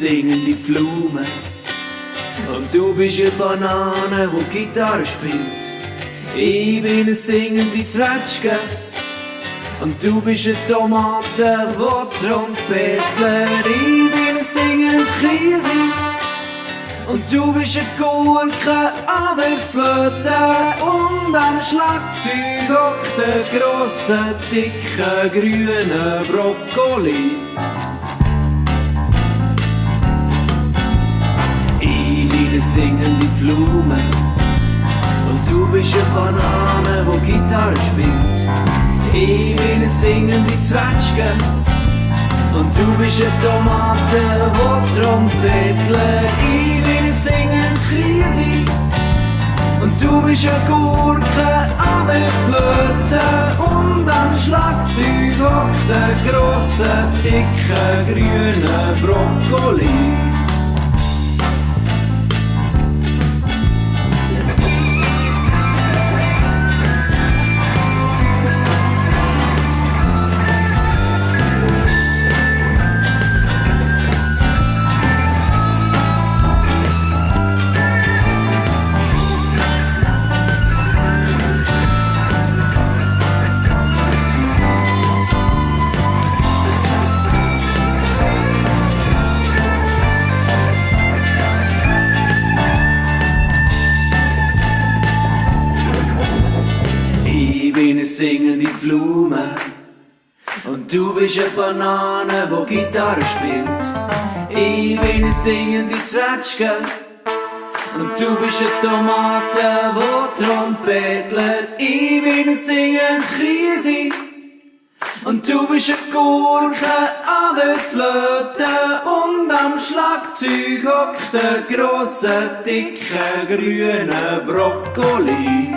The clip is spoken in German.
singende Pflume. Und du bist eine Banane, wo Gitarre spielt. Ich bin eine singende Zwetschge. Und du bist eine Tomate, wo trompetelt. Ich bin ein singendes Krise. Und du bist eine Gurke an der Flöte. Und am Schlagzeug hockt der grosse, dicke, grüne Brokkoli. Ich bin eine singende Blume. Und du bist eine Banane, wo Gitarre spielt. Ich bin eine singende Zwetschge. Und du bist eine Tomate, wo trompetelt. Ich bin ein singendes Krise. Und du bist eine Gurke an der Flöte. Und am Schlagzeug hockt der grosse, dicke, grüne Brokkoli. Ich bin eine singende Blume. Und du bist eine Banane, wo Gitarre spielt. Ich bin eine singende Zwetschge. Und du bist eine Tomate, wo trompetelt. Ich bin ein singendes Krise. Und du bist eine Gurke an der Flöte. Und am Schlagzeug hockt der grosse, dicke, grüne Brokkoli.